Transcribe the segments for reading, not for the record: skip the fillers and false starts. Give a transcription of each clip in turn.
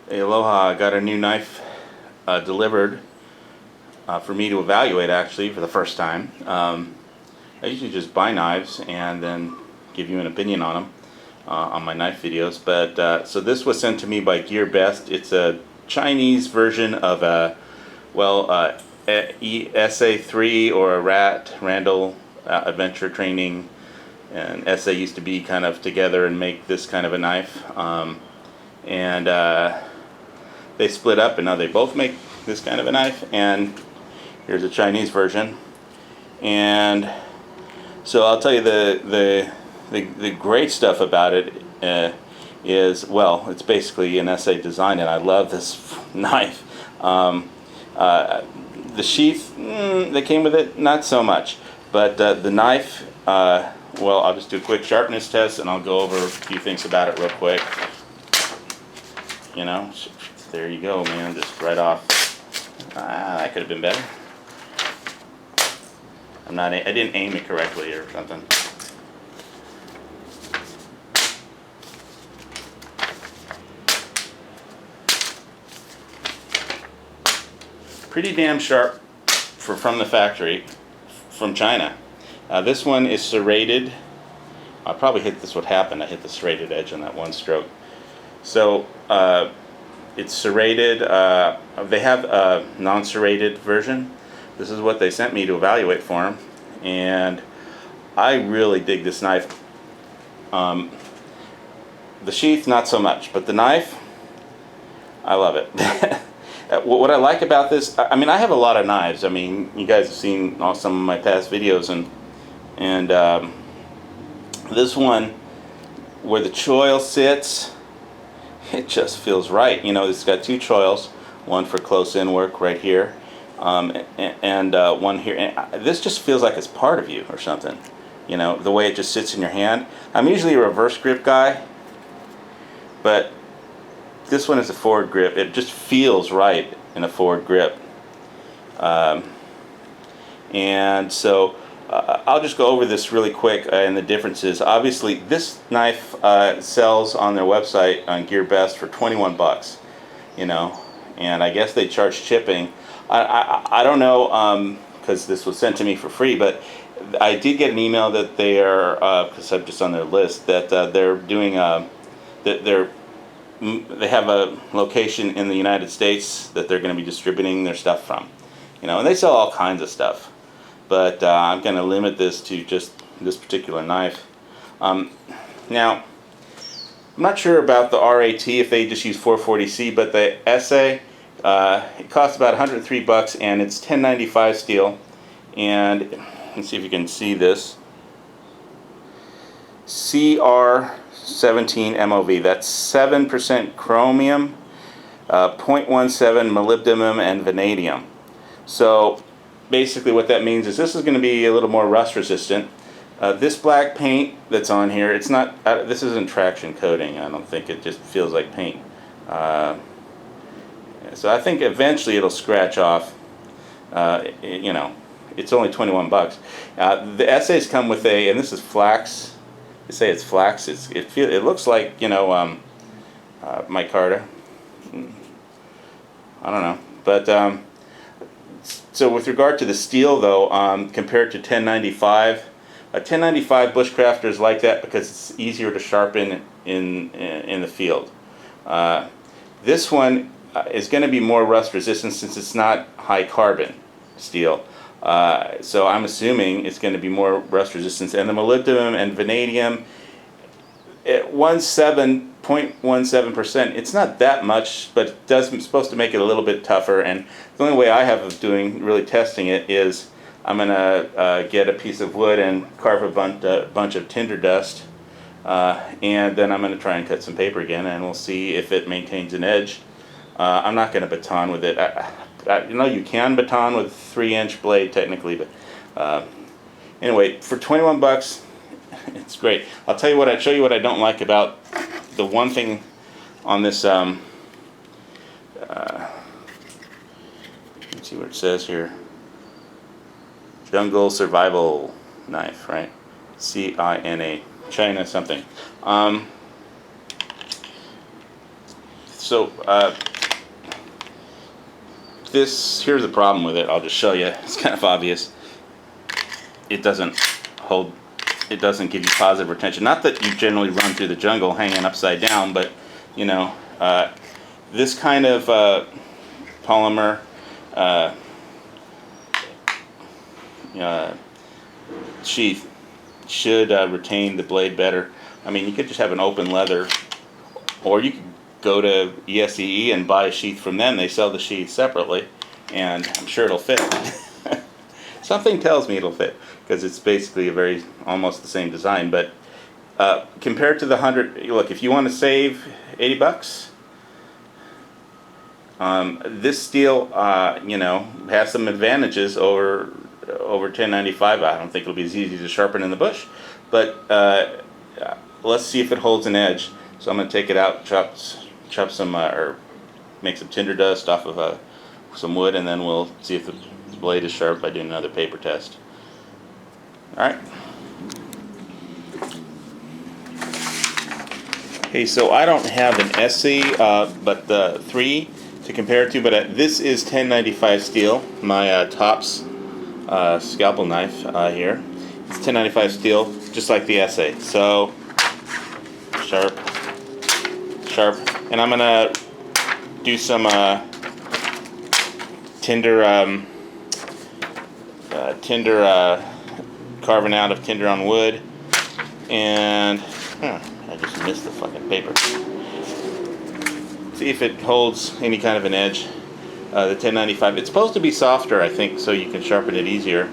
Hey, aloha. I got a new knife delivered for me to evaluate, actually, for the first time. I usually just buy knives and then give you an opinion on them on my knife videos. But so this was sent to me by Gear Best. It's a Chinese version of a, SA3 or a Randall Adventure Training. And SA used to be kind of together and make this kind of a knife. They split up, and now they both make this kind of a knife. And here's a Chinese version. And so I'll tell you the great stuff about it is, well, it's basically an SA design, and I love this knife. The sheath that came with it, not so much. But the knife, well, I'll just do a quick sharpness test, and I'll go over a few things about it real quick. You know, there you go, man, just right off. That could have been better. I didn't aim it correctly or something. Pretty damn sharp from the factory, from China. This one is serrated. I probably hit this. What happened? I hit the serrated edge on that one stroke. So it's serrated. They have a non-serrated version. This is what they sent me to evaluate for them, and I really dig this knife. The sheath, not so much, but the knife, I love it. What I like about this, I mean, I have a lot of knives. I mean, you guys have seen some of my past videos, and this one, where the choil sits, it just feels right. You know, it's got two choils, one for close-in work right here, and one here. And this just feels like it's part of you or something. You know, the way it just sits in your hand. I'm usually a reverse grip guy, but this one is a forward grip. It just feels right in a forward grip. And so I'll just go over this really quick and the differences. Obviously, this knife sells on their website on Gear Best for 21 bucks, you know, and I guess they charge shipping. I don't know, because this was sent to me for free, but I did get an email that they are, because I'm just on their list, that they're doing they have a location in the United States that they're going to be distributing their stuff from, you know, and they sell all kinds of stuff. But I'm going to limit this to just this particular knife. Now, I'm not sure about the RAT if they just use 440C, but the SA, it costs about 103 bucks, and it's 1095 steel. And let's see if you can see this. CR17 MOV. That's 7% chromium, 0.17 molybdenum, and vanadium. So basically what that means is this is going to be a little more rust resistant. This black paint that's on here, it's not, this isn't traction coating. I don't think. It just feels like paint. So I think eventually it'll scratch off. You know, it's only 21 bucks. The essays come with a, and this is flax. They say it's flax. It looks like, you know, micarta. I don't know, but so with regard to the steel, though, compared to 1095, 1095 bushcrafters like that because it's easier to sharpen in the field. This one is going to be more rust resistant since it's not high carbon steel. So I'm assuming it's going to be more rust resistant. And the molybdenum and vanadium, at 0.17%, it's not that much, but it's supposed to make it a little bit tougher. And the only way I have of really testing it is I'm going to get a piece of wood and carve a bunch of tinder dust, and then I'm going to try and cut some paper again, and we'll see if it maintains an edge. I'm not going to baton with it. You know, you can baton with a 3-inch blade technically, but anyway, for 21 bucks, it's great. I'll tell you what. I'll show you what I don't like about the one thing on this. Let's see what it says here. Jungle Survival Knife, right? CIMA, China something. So here's the problem with it. I'll just show you. It's kind of obvious. It doesn't hold. It doesn't give you positive retention. Not that you generally run through the jungle hanging upside down, but you know, this kind of polymer sheath should retain the blade better. I mean, you could just have an open leather, or you could go to ESEE and buy a sheath from them. They sell the sheath separately, and I'm sure it'll fit. Something tells me it'll fit, because it's basically almost the same design. But compared to the 100, look, if you want to save $80, this steel, you know, has some advantages over 1095. I don't think it'll be as easy to sharpen in the bush, but let's see if it holds an edge. So I'm going to take it out, chop some, or make some tinder dust off of some wood, and then we'll see if the blade is sharp by doing another paper test. Alright. Okay, so I don't have an SE, but the 3 to compare it to, but this is 1095 steel, my Tops scalpel knife here. It's 1095 steel, just like the SA. So, sharp, and I'm gonna do some tinder carving out of tinder on wood, and I just missed the fucking paper. See if it holds any kind of an edge. The 1095, it's supposed to be softer, I think, so you can sharpen it easier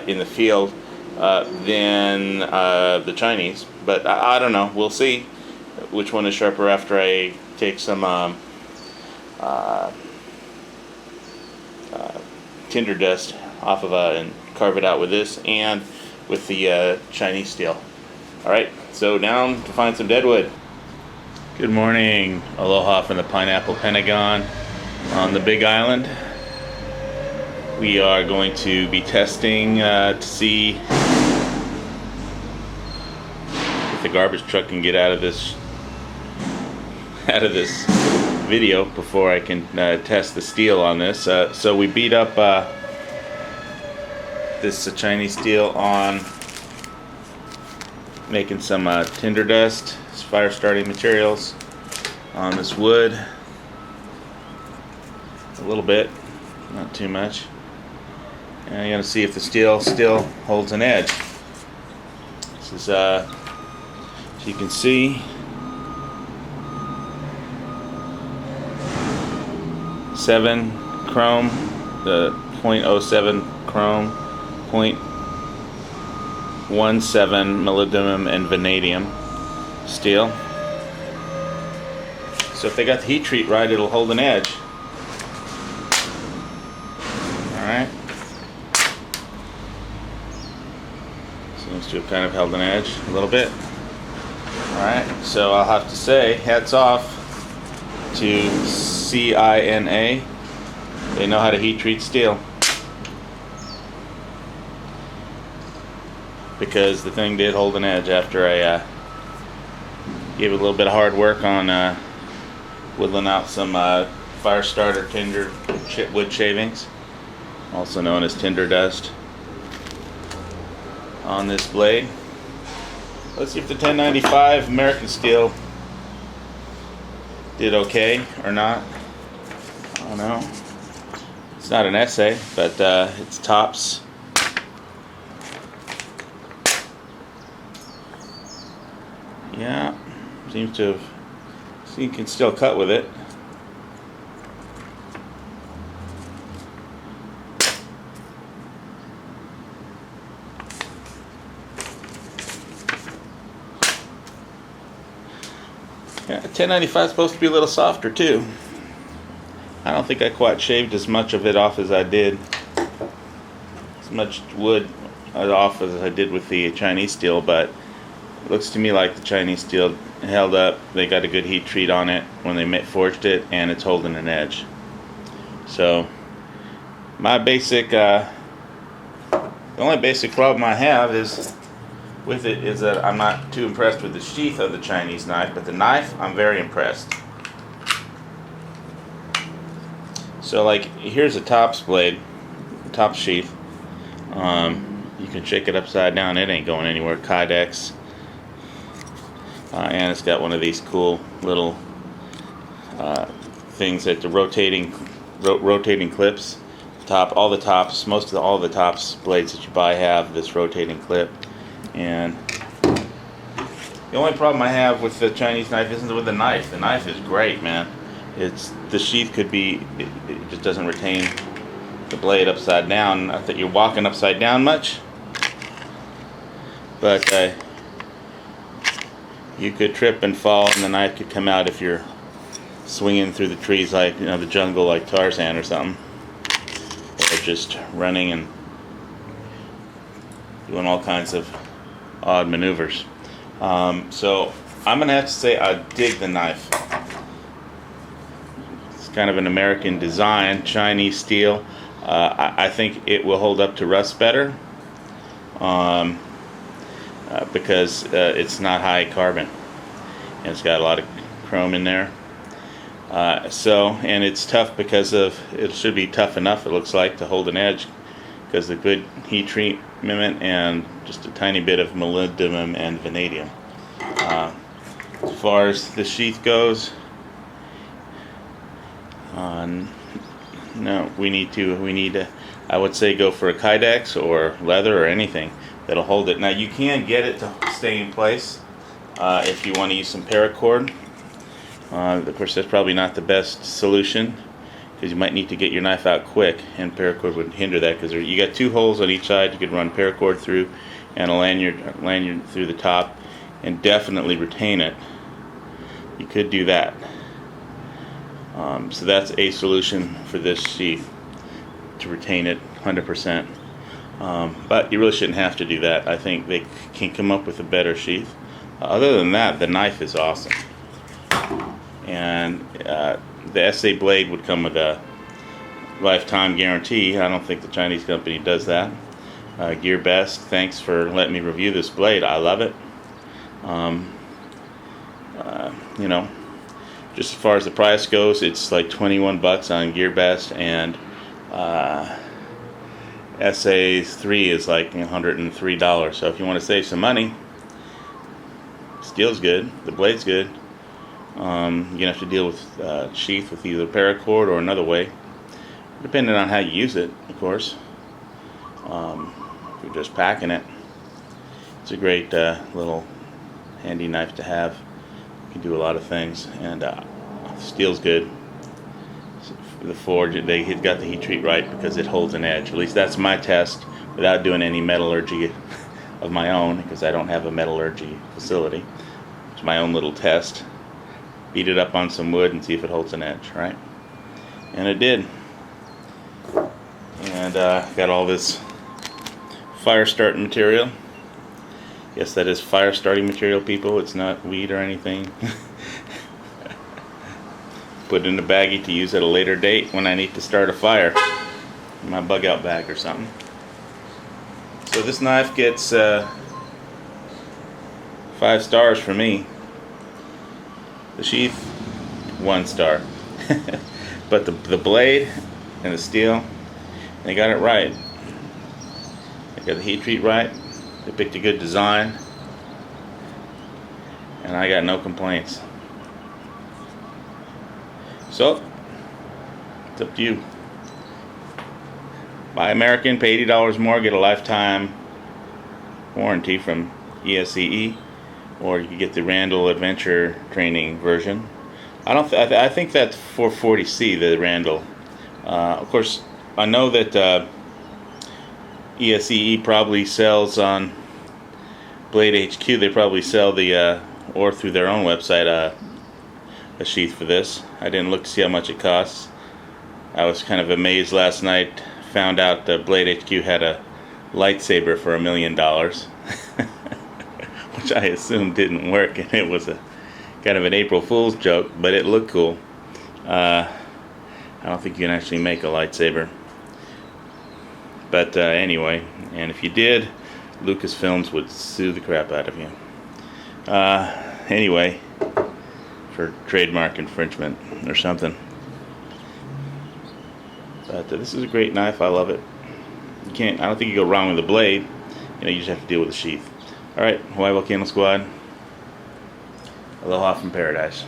in the field than the Chinese, but I don't know. We'll see which one is sharper after I take some tinder dust off of and carve it out with this and with the Chinese steel. Alright, so down to find some deadwood. Good morning, aloha from the Pineapple Pentagon on the Big Island. We are going to be testing to see if the garbage truck can get out of this video before I can test the steel on this. So we beat up this Chinese steel on making some tinder dust, fire starting materials on this wood. A little bit, not too much. And I'm going to see if the steel still holds an edge. This is, as you can see, 7 chrome, the 0.07 chrome, 0.17 molybdenum and vanadium steel. So if they got the heat treat right, it'll hold an edge. Alright. Seems to have kind of held an edge a little bit. Alright, so I'll have to say, hats off to CIMA. They know how to heat treat steel. Because the thing did hold an edge after I gave it a little bit of hard work on whittling out some fire starter tinder wood shavings, also known as tinder dust, on this blade. Let's see if the 1095 American steel did okay or not. I don't know. It's not an essay, but it's Tops. Yeah, seems to have. So you can still cut with it. Yeah, 1095 is supposed to be a little softer too. I don't think I quite shaved as much of it off as I did, as much wood off as I did with the Chinese steel, but it looks to me like the Chinese steel held up. They got a good heat treat on it when they forged it, and it's holding an edge. So my basic, the only basic problem I have is with it is that I'm not too impressed with the sheath of the Chinese knife, but the knife I'm very impressed. So like here's a tops blade, top sheath. You can shake it upside down, it ain't going anywhere. Kydex. And it's got one of these cool little things that the rotating clips. All the tops blades that you buy have this rotating clip. And the only problem I have with the Chinese knife isn't with the knife. The knife is great, man. The sheath could be, it just doesn't retain the blade upside down. Not that you're walking upside down much, but you could trip and fall, and the knife could come out if you're swinging through the trees like, you know, the jungle like Tarzan or something, or just running and doing all kinds of odd maneuvers. So I'm gonna have to say I dig the knife. It's kind of an American design, Chinese steel. I think it will hold up to rust better because it's not high carbon and it's got a lot of chrome in there. And it's tough because it should be tough enough, it looks like, to hold an edge because of the good heat treatment and just a tiny bit of molybdenum and vanadium. As far as the sheath goes, no, we need to, I would say, go for a Kydex or leather or anything that'll hold it. Now you can get it to stay in place if you want to use some paracord. Of course, that's probably not the best solution because you might need to get your knife out quick, and paracord would hinder that because you got two holes on each side you could run paracord through and a lanyard through the top and definitely retain it. You could do that. So that's a solution for this sheath, to retain it 100%. But you really shouldn't have to do that. I think they can come up with a better sheath. Other than that, the knife is awesome. And the SA blade would come with a lifetime guarantee. I don't think the Chinese company does that. Gear Best, thanks for letting me review this blade. I love it. You know, just as far as the price goes, it's like 21 bucks on Gear Best, and SA3 is like $103. So if you want to save some money, steel's good, the blade's good. You're gonna have to deal with sheath with either paracord or another way, depending on how you use it, of course. If you're just packing it, it's a great little handy knife to have. You can do a lot of things, and steel's good. The forge, they got the heat treat right because it holds an edge. At least that's my test, without doing any metallurgy of my own, because I don't have a metallurgy facility. It's my own little test. Beat it up on some wood and see if it holds an edge, right? And it did. And got all this fire starting material. Yes, that is fire starting material, people. It's not weed or anything. Put it in a baggie to use at a later date when I need to start a fire in my bug out bag or something. So this knife gets 5 stars for me. The sheath, 1 star. But the blade and the steel, they got it right. They got the heat treat right. They picked a good design, and I got no complaints. So it's up to you. Buy American, pay $80 more, get a lifetime warranty from ESCE, or you can get the Randall Adventure Training version. I think that's 440C, the Randall. Of course, I know that ESCE probably sells on Blade HQ. They probably sell the or through their own website a sheath for this. I didn't look to see how much it costs. I was kind of amazed last night. Found out that Blade HQ had a lightsaber for $1 million, which I assumed didn't work, and it was a kind of an April Fool's joke, but it looked cool. I don't think you can actually make a lightsaber. But anyway, and if you did, Lucasfilms would sue the crap out of you. Anyway, for trademark infringement or something. But this is a great knife. I love it. You can't. I don't think you go wrong with the blade. You know, you just have to deal with the sheath. All right, Hawaii Volcano Squad. Aloha from paradise.